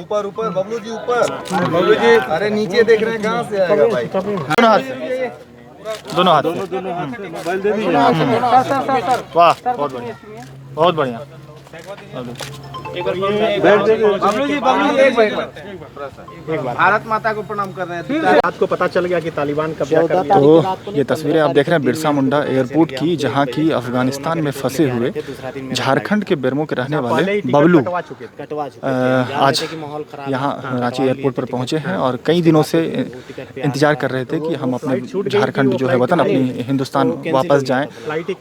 ऊपर ऊपर बबलू जी, ऊपर बबलू जी। अरे नीचे देख रहे हैं, कहाँ से आएगा भाई? दोनों हाथ से, दोनों हाथ से। वाह, बहुत बढ़िया, बहुत बढ़िया। बबलू जी, एक बार भारत माता को प्रणाम कर रहे हैं। आपको पता चल गया कि तालिबान कब्जा कर लिया। तो ये तस्वीरें आप देख रहे हैं बिरसा मुंडा एयरपोर्ट की, जहां की अफगानिस्तान में फंसे हुए झारखंड के बेरमो के रहने वाले बबलू आज यहाँ रांची एयरपोर्ट पर पहुंचे हैं और कई दिनों से इंतजार कर रहे थे कि हम अपने झारखंड जो है वतन, अपनी हिंदुस्तान वापस जाएं,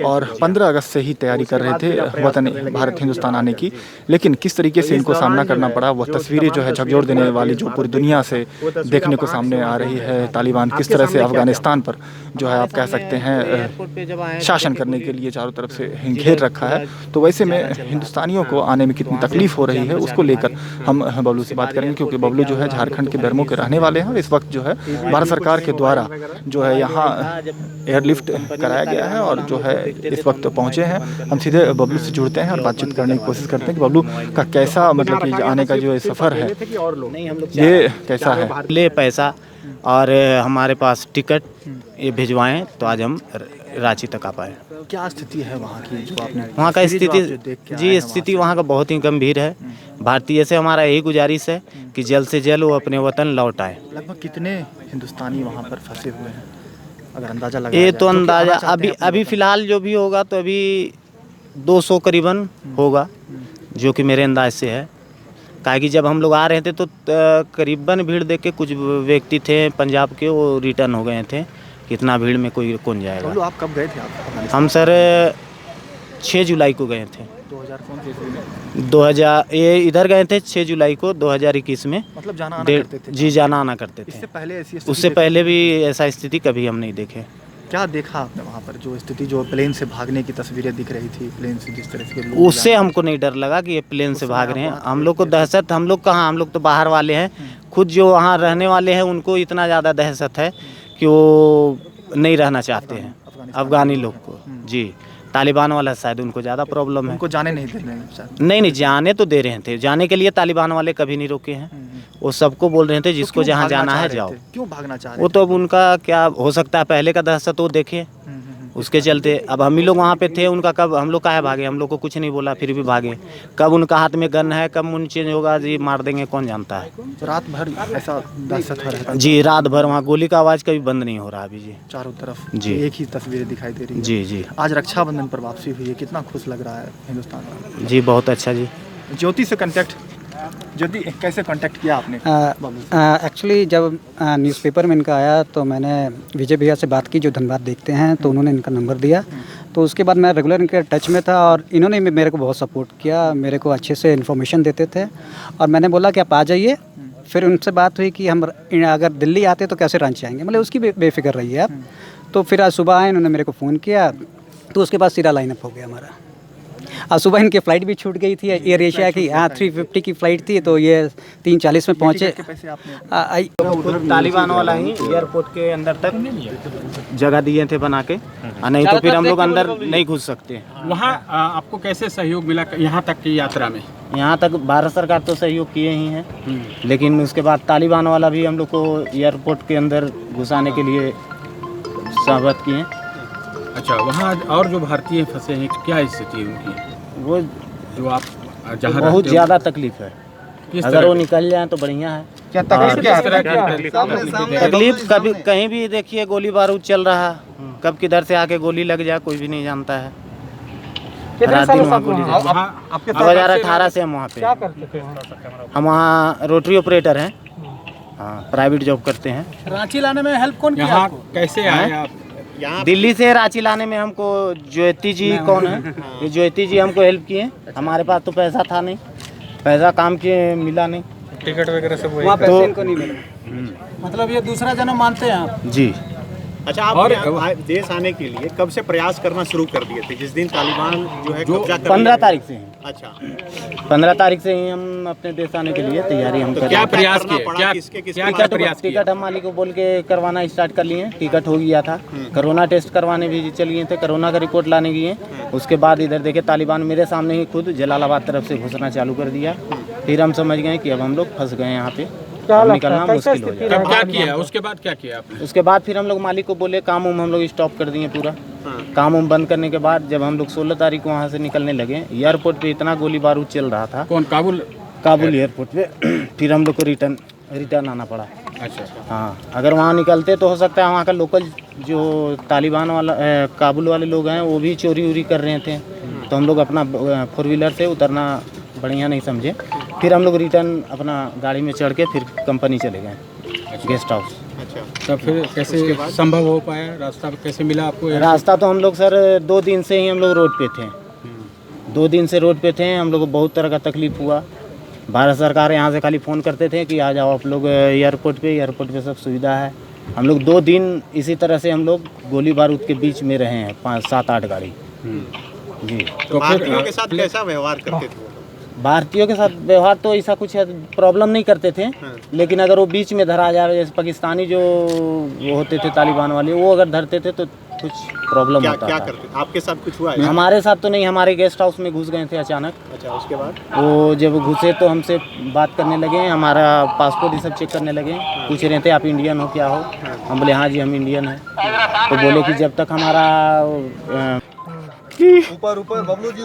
और 15 अगस्त से ही तैयारी कर रहे थे वतन भारत हिंदुस्तान आने की। लेकिन किस तरीके से इनको सामना करना पड़ा, वह तस्वीरें जो है झकझोर देने वाली, जो पूरी दुनिया से देखने को सामने आ रही है। तालिबान किस तरह से अफगानिस्तान पर जो है आप कह सकते हैं शासन करने के लिए चारों तरफ से घेर रखा है। तो वैसे में हिंदुस्तानियों को आने में कितनी तकलीफ हो रही है उसको लेकर हम बबलू से बात करेंगे, क्योंकि बबलू जो है झारखंड के बेरमो के रहने वाले हैं और इस वक्त जो है भारत सरकार के द्वारा जो है यहाँ एयरलिफ्ट कराया गया है और जो है इस वक्त पहुँचे हैं। हम सीधे बबलू से जुड़ते हैं और बातचीत करने की कोशिश करते हैं कि बबलू का कैसा, मतलब कि आने का जो सफ़र है ये कैसा है। ले पैसा और हमारे पास टिकट ये भिजवाएं तो आज हम रांची तक आ पाए। क्या स्थिति है वहाँ की, जो आपने वहाँ का स्थिति वहाँ का बहुत ही गंभीर है। भारतीय से हमारा यही गुजारिश है कि जल्द से जल्द वो अपने वतन लौट आए। लगभग कितने हिंदुस्तानी वहाँ पर फंसे हुए हैं, अगर अंदाज़ा लगा? ये तो अंदाज़ा अभी फ़िलहाल जो भी होगा तो अभी 200 करीबन होगा, जो कि मेरे अंदाज से है। काहे कि जब हम लोग आ रहे थे तो करीबन भीड़ देख के कुछ व्यक्ति थे पंजाब के, वो रिटर्न हो गए थे। कितना भीड़ में कोई कौन जाएगा। तो आप कब गए थे? आप हम सर 6 जुलाई को गए थे। 2000 ये इधर गए थे 6 जुलाई को 2021 में। मतलब जाना आना करते थे? जी, जाना आना करते थे। इससे पहले उससे पहले भी ऐसा स्थिति कभी हम नहीं देखे। क्या देखा आपने वहाँ पर, जो स्थिति, जो प्लेन से भागने की तस्वीरें दिख रही थी, प्लेन से जिस तरह से लोग, उससे हमको नहीं डर लगा कि ये प्लेन से भाग रहे हैं। हम लोग को दहशत, हम लोग कहाँ, हम लोग तो बाहर वाले हैं। खुद जो वहाँ रहने वाले हैं उनको इतना ज़्यादा दहशत है कि वो नहीं रहना चाहते हैं अफगानी लोग को। जी, तालिबान वाला शायद उनको ज़्यादा प्रॉब्लम है। उनको जाने नहीं दे रहे हैं? नहीं, जाने तो दे रहे थे। जाने के लिए तालिबान वाले कभी नहीं रोके हैं। वो सबको बोल रहे थे जिसको जहाँ जाना है जाओ। क्यों भागना चाह रहे? वो तो अब उनका क्या हो सकता है, पहले का दहशत वो देखे, उसके चलते। अब हम ही लोग वहाँ पे थे, उनका कब हम लोग काहे भागे? हम लोग को कुछ नहीं बोला फिर भी भागे। कब उनका हाथ में गन है, कब मुन चेंज होगा जी, मार देंगे, कौन जानता है। तो रात भर ऐसा दहशत हो रहा है? जी, रात भर वहाँ गोली का आवाज़ कभी बंद नहीं हो रहा अभी जी, चारों तरफ जी एक ही तस्वीरें दिखाई दे रही है। जी जी आज रक्षाबंधन पर वापसी हुई है, कितना खुश लग रहा है हिंदुस्तान में? जी, बहुत अच्छा जी। ज्योति से कांटेक्ट, ज्योति कैसे कांटेक्ट किया आपने? एक्चुअली जब न्यूज़पेपर में इनका आया तो मैंने विजय भैया से बात की, जो धनबाद देखते हैं, तो उन्होंने इनका नंबर दिया। तो उसके बाद मैं रेगुलर इनके टच में था और इन्होंने मेरे को बहुत सपोर्ट किया, मेरे को अच्छे से इन्फॉर्मेशन देते थे। और मैंने बोला कि आप आ जाइए। फिर उनसे बात हुई कि हम अगर दिल्ली आते तो कैसे रांची आएंगे, मतलब उसकी बेफिक्र रहिए आप। तो फिर आज सुबह आए, इन्होंने मेरे को फ़ोन किया, तो उसके बाद सीधा लाइनअप हो गया हमारा। आज सुबह इनकी फ़्लाइट भी छूट गई थी, एयर एशिया की। 350 की फ़्लाइट थी, तो ये 3:40 में पहुँचे। तालिबान वाला ही एयरपोर्ट के अंदर तक जगह दिए थे बना के, नहीं तो फिर हम लोग अंदर नहीं घुस सकते। वहाँ आपको कैसे सहयोग मिला यहाँ तक की यात्रा में? यहाँ तक भारत सरकार तो सहयोग किए ही हैं, लेकिन उसके बाद तालिबान वाला भी हम लोग को एयरपोर्ट के अंदर घुसाने के लिए सहमत किए। अच्छा, वहाँ और जो भारतीय फंसे हैं क्या स्थिति है उनकी? वो जो आप जहाँ बहुत ज़्यादा तकलीफ है, अगर वो निकल जाए तो बढ़िया है। क्या तकलीफ कभी कहीं भी देखिए गोली बारूद चल रहा, कब किधर से आके गोली लग जाए कोई भी नहीं जानता है। रात दिन वहाँ गोली 2018 से हम वहाँ पे, हम वहाँ रोटरी ऑपरेटर हैं। हाँ, प्राइवेट जॉब करते हैं। रांची लाने में हेल्प कौन किया आपको? कैसे आए आप? दिल्ली से रांची लाने में हमको ज्योति जी कौन है, ये ज्योति जी हमको हेल्प किए। हमारे पास तो पैसा था नहीं, पैसा काम के मिला नहीं, टिकट वगैरह सब वहाँ पैसे इनको नहीं मिले। मतलब ये दूसरा जन्म मानते हैं आप? जी। अच्छा, आप देश आने के लिए कब से प्रयास करना शुरू कर दिए थे, जिस दिन तालिबान जो है कब्जा कर 15 तारीख से हैं। अच्छा, 15 तारीख से ही हम अपने देश आने के लिए तैयारी हम कर क्या प्रयास करना किए? पड़ा? क्या किसके टिकट हम मालिक को बोल के करवाना स्टार्ट कर लिए। टिकट हो गया था, कोरोना टेस्ट करवाने भी चल गए थे, कोरोना का रिपोर्ट लाने गए। उसके बाद इधर देखे तालिबान मेरे सामने ही खुद जलालाबाद तरफ से घुसना चालू कर दिया। फिर हम समझ गए कि अब हम लोग फंस गए यहाँ पे, अब निकलना मुश्किल हो जाएगा। तब क्या किया, उसके बाद क्या किया आपने? उसके बाद फिर हम लोग मालिक को बोले, काम उम हम लोग स्टॉप कर दिए पूरा। काम उम बंद करने के बाद जब हम लोग 16 तारीख को वहाँ से निकलने लगे, एयरपोर्ट पे इतना गोली बारूद चल रहा था, कौन, काबुल? काबुल एयरपोर्ट पे। फिर हम लोग को रिटर्न आना पड़ा। अच्छा, हाँ, अगर वहाँ निकलते तो हो सकता है वहाँ का लोकल जो तालिबान वाला काबुल वाले लोग हैं वो भी चोरी उरी कर रहे थे, तो हम लोग अपना 4 व्हीलर से उतरना बढ़िया नहीं समझे। फिर हम लोग रिटर्न अपना गाड़ी में चढ़ के फिर कंपनी चले गए, गेस्ट हाउस। अच्छा, तब फिर कैसे संभव हो पाया, रास्ता कैसे मिला आपको? रास्ता तो हम लोग सर 2 दिन से ही हम लोग रोड पे थे, 2 दिन से रोड पे थे। हम लोग को बहुत तरह का तकलीफ हुआ। भारत सरकार यहाँ से खाली फ़ोन करते थे कि आ जाओ आप लोग एयरपोर्ट पे सब सुविधा है। हम लोग 2 दिन इसी तरह से हम लोग गोली बारूद के बीच में रहे हैं, 5, 7, 8 गाड़ी। जी। तो भारतीयों के साथ कैसा व्यवहार करते थे? भारतीयों के साथ व्यवहार तो ऐसा कुछ प्रॉब्लम नहीं करते थे, लेकिन अगर वो बीच में धरा जाए, जैसे पाकिस्तानी जो वो होते थे तालिबान वाले, वो अगर धरते थे तो कुछ प्रॉब्लम होता क्या था। करते? आपके साथ कुछ हुआ है? हमारे साथ तो नहीं, हमारे गेस्ट हाउस में घुस गए थे अचानक। अच्छा, उसके बाद? वो जब घुसे तो हमसे बात करने लगे, हमारा पासपोर्ट ये सब चेक करने लगे, पूछ रहे थे आप इंडियन हो क्या हो? हम बोले हाँ जी हम इंडियन हैं। तो बोले कि जब तक हमारा ऊपर बबलू जी,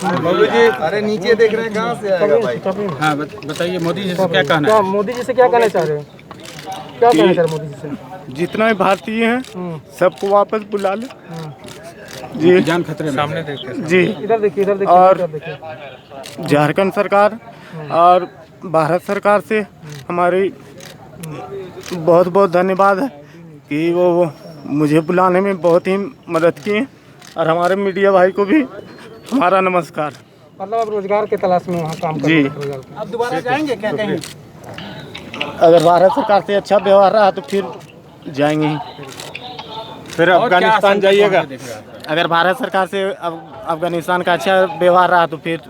बबलू जी, अरे नीचे देख रहे हैं, कहाँ से आएगा भाई? हाँ बताइए, मोदी जी से क्या कहना है? मोदी जी से क्या कहना चाह रहे हैं? क्या कहना चाह रहे हैं मोदी जी से? जितना भी भारतीय हैं सबको वापस बुला ले जी, जान खतरे में सामने जी। इधर देखिए और इधर देखिए। झारखंड सरकार और भारत सरकार से हमारी बहुत बहुत धन्यवाद है कि वो मुझे बुलाने में बहुत ही मदद की है, और हमारे मीडिया भाई को भी हमारा नमस्कार। मतलब आप रोजगार के तलाश में वहाँ काम कर जी। रहे हैं? आप दोबारा जाएंगे क्या कहीं? अगर भारत सरकार से अच्छा व्यवहार रहा तो फिर जाएंगे ही। फिर और क्या अफगानिस्तान आशंका जाइएगा? वहाँ देख रहे हैं? अगर भारत सरकार से अफगानिस्तान का अच्छा व्यवहार रहा तो फिर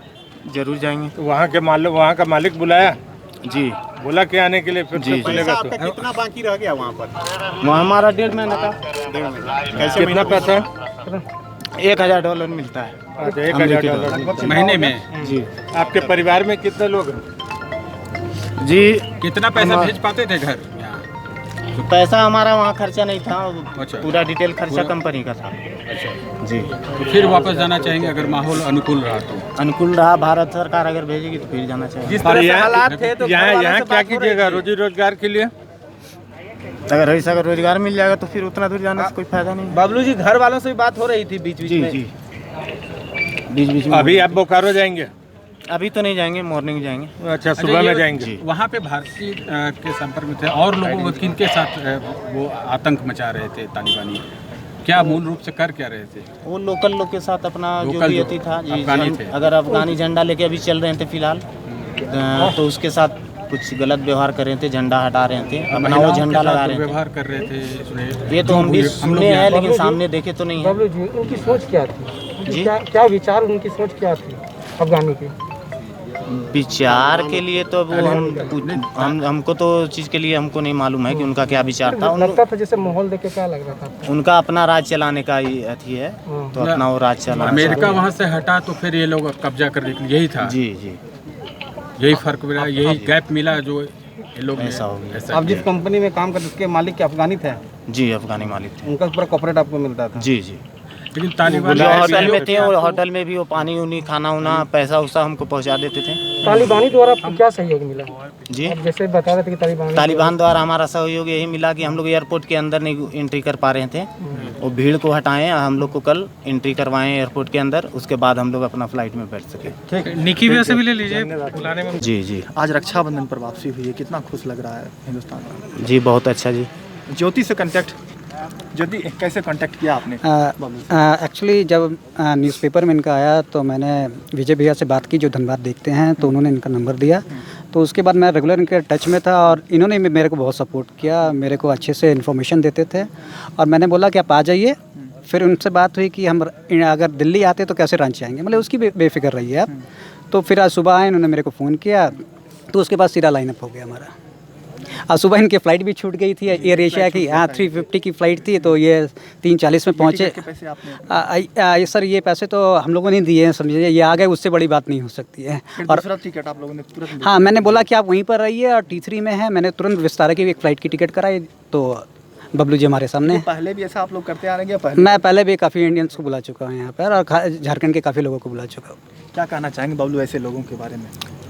जरूर जाएंगे। वहाँ का मालिक बुलाया, जी, बोला के आने के लिए, फिर से पैसा खुलेगा आपका कितना बाकी रह गया वहाँ पर? वहाँ हमारा 1.5 महीने का कैसे कितना पैसा है? $1000 मिलता है अच्छा, $1000 महीने में? जी। आपके परिवार में कितने लोग हैं? जी, कितना पैसा भेज पाते थे घर? तो पैसा हमारा वहाँ खर्चा नहीं था, अच्छा। पूरा डिटेल खर्चा कंपनी का था। अच्छा, जी। तो फिर वापस जाना चाहेंगे अगर माहौल अनुकूल रहा तो? अनुकूल रहा, भारत सरकार अगर भेजेगी तो फिर जाना चाहिए। जिस तरह से हालात थे तो यहाँ क्या कीजिएगा रोजी रोजगार के लिए? अगर ऐसा अगर रोजगार मिल जाएगा तो फिर उतना दूर जाने से कोई फायदा नहीं है। बबलू जी, घर वालों से भी बात हो रही थी बीच बीच जी में? जी, बीच बीच में। अभी आप बोकारो जाएंगे? अभी तो नहीं जाएंगे, मॉर्निंग जाएंगे। अच्छा, सुबह में जाएंगे। वहाँ पे भारतीय के संपर्क में थे और लोगों किन के साथ वो आतंक मचा रहे थे तालिबानी? क्या मूल रूप से कर क्या रहे थे? वो लोकल लोग के साथ अपना जो लोकल भी जो अति था जी, अफगानी थे। अगर अफगानी झंडा लेके अभी चल रहे थे फिलहाल, तो उसके साथ कुछ गलत व्यवहार कर रहे थे, झंडा हटा रहे थे, अपना वो महिलाओं के झंडा साथ लगा रहे थे। व्यवहार कर रहे थे इसमें। ये तो हम भी लोग सुने हैं लेकिन सामने देखे तो नहीं है। बबलू जी, उनकी सोच क्या थी? जी? क्या विचार, उनकी सोच क्या थी अफगानी की? विचार के लिए तो वो हमको तो चीज़ के लिए हमको नहीं मालूम है कि उनका क्या विचार था। लगता था जैसे माहौल देख के क्या लग रहा था आपको? उनका अपना राज चलाने का ही अथी है, तो अपना वो राज चला। अमेरिका वहाँ से हटा तो फिर ये लोग कब्जा करने के लिए, यही था? जी जी, यही फर्क मिला, यही गैप मिला जो ये लोग ऐसा हो गया। आप जिस कंपनी में काम करते उसके मालिक के अफगानी थे? जी, अफगानी मालिक थे। उनका पूरा कॉर्पोरेट आपको मिलता था? जी जी, लेकिन तालिबान जो होटल में थे, वो होटल में भी वो पानी उनी खाना उना पैसा उसा हमको पहुंचा देते थे। तालिबानी द्वारा आपको क्या सहयोग मिला? जी, आप जैसे बता रहे थे कि तालिबान द्वारा हमारा सहयोग यही मिला कि हम लोग एयरपोर्ट के अंदर नहीं एंट्री कर पा रहे थे, वो भीड़ को हटाएं, हम लोग को कल एंट्री करवाएं एयरपोर्ट के अंदर, उसके बाद हम लोग अपना फ्लाइट में बैठ सके। निकी वजह से भी ले लीजिए बुलाने में। जी जी आज रक्षाबंधन पर वापसी हुई है, कितना खुश लग रहा है हिंदुस्तान में? जी, बहुत अच्छा जी। ज्योति से कांटेक्ट, ज्योति कैसे कांटेक्ट किया आपने? एक्चुअली जब न्यूज़पेपर में इनका आया तो मैंने विजय भैया से बात की, जो धनबाद देखते हैं, तो उन्होंने इनका नंबर दिया। तो उसके बाद मैं रेगुलर इनके टच में था और इन्होंने मेरे को बहुत सपोर्ट किया, मेरे को अच्छे से इन्फॉर्मेशन देते थे। और मैंने बोला कि आप आ जाइए। फिर उनसे बात हुई कि हम अगर दिल्ली आते तो कैसे रांची आएंगे, मतलब उसकी बेफिक्र रही है आप। तो फिर आज सुबह आए, इन्होंने मेरे को फ़ोन किया, तो उसके बाद सीधा लाइनअप हो गया हमारा। और सुबह इनकी फ़्लाइट भी छूट गई थी एयर एशिया की, 350 की फ़्लाइट थी, तो ये 3:40 में पहुँचे। पैसे आपने सर ये पैसे तो हम लोगों ने दिए हैं, समझिए ये आ गए, उससे बड़ी बात नहीं हो सकती है। और दूसरा टिकट आप लोगों ने तुरंत हाँ, मैंने बोला कि आप वहीं पर रहिए, और T3 में है, मैंने तुरंत विस्तारा की एक फ़्लाइट की टिकट कराई, तो बबलू जी हमारे सामने। पहले भी ऐसा आप लोग करते आ रहे हैं या पहले? मैं पहले भी काफ़ी इंडियंस को बुला चुका हूँ यहाँ पर, और झारखंड के काफ़ी लोगों को बुला चुका हूँ। क्या कहना चाहेंगे बबलू ऐसे लोगों के बारे में?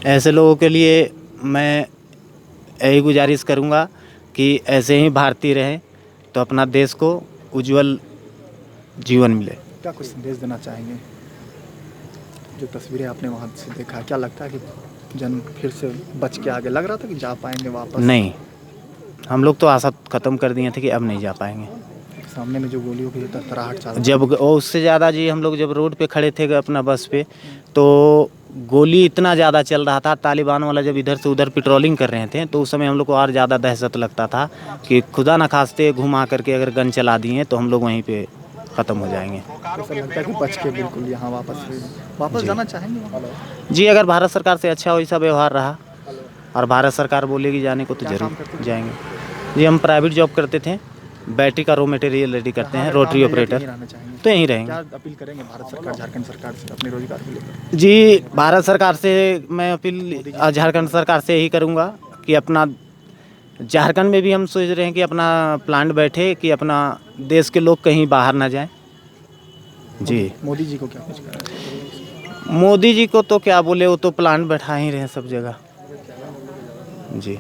ऐसे लोगों के लिए मैं यही गुजारिश करूँगा कि ऐसे ही भारतीय रहें तो अपना देश को उज्जवल जीवन मिले। क्या कुछ संदेश देना चाहेंगे? जो तस्वीरें आपने वहाँ से देखा, क्या लगता है कि जन फिर से बच के आगे? लग रहा था कि जा पाएंगे वापस? नहीं, हम लोग तो आशा ख़त्म कर दिए थे कि अब नहीं जा पाएंगे। सामने में जो गोलियों की तरतराहट चालू, जब उससे ज़्यादा जी, हम लोग जब रोड पे खड़े थे अपना बस पे, तो गोली इतना ज़्यादा चल रहा था, तालिबान वाला जब इधर से उधर पेट्रोलिंग कर रहे थे, तो उस समय हम लोग को और ज़्यादा दहशत लगता था कि खुदा न खास्ते घुमा करके अगर गन चला दिए तो हम लोग वहीं पे ख़त्म हो जाएंगे। ऐसा लगता है कि बच के बिल्कुल यहाँ वापस जाना चाहेंगे? जी, अगर भारत सरकार से अच्छा वैसा व्यवहार रहा और भारत सरकार बोलेगी जाने को तो जरूर जाएंगे। जी, हम प्राइवेट जॉब करते थे, बैटरी का रॉ मटेरियल रेडी करते हैं, रोटरी ऑपरेटर, तो यहीं रहेंगे। क्या अपील करेंगे भारत सरकार, झारखंड सरकार से अपने रोजगार को लेकर? जी, भारत सरकार से मैं अपील झारखंड सरकार से यही करूँगा कि अपना झारखंड में भी हम सोच रहे हैं कि अपना प्लांट बैठे, कि अपना देश के लोग कहीं बाहर ना जाएं। जी, मोदी जी को क्या कुछ करें? मोदी जी को तो क्या बोले, वो तो प्लांट बैठा ही रहे सब जगह। जी,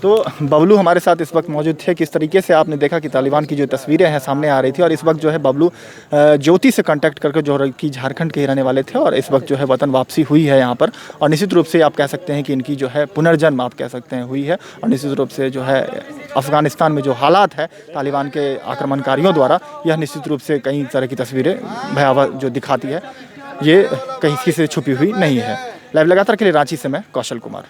तो बबलू हमारे साथ इस वक्त मौजूद थे। किस तरीके से आपने देखा कि तालिबान की जो तस्वीरें हैं सामने आ रही थी, और इस वक्त जो है बबलू ज्योति से कांटेक्ट करके जो कि झारखंड के रहने वाले थे, और इस वक्त जो है वतन वापसी हुई है यहाँ पर, और निश्चित रूप से आप कह सकते हैं कि इनकी जो है पुनर्जन्म आप कह सकते हैं हुई है। और निश्चित रूप से जो है अफ़गानिस्तान में जो हालात है तालिबान के आक्रमणकारियों द्वारा, यह निश्चित रूप से कई तरह की तस्वीरें भयावह जो दिखाती है, ये कहीं किसी से छुपी हुई नहीं है। लाइव लगातार के लिए रांची से मैं कौशल कुमार।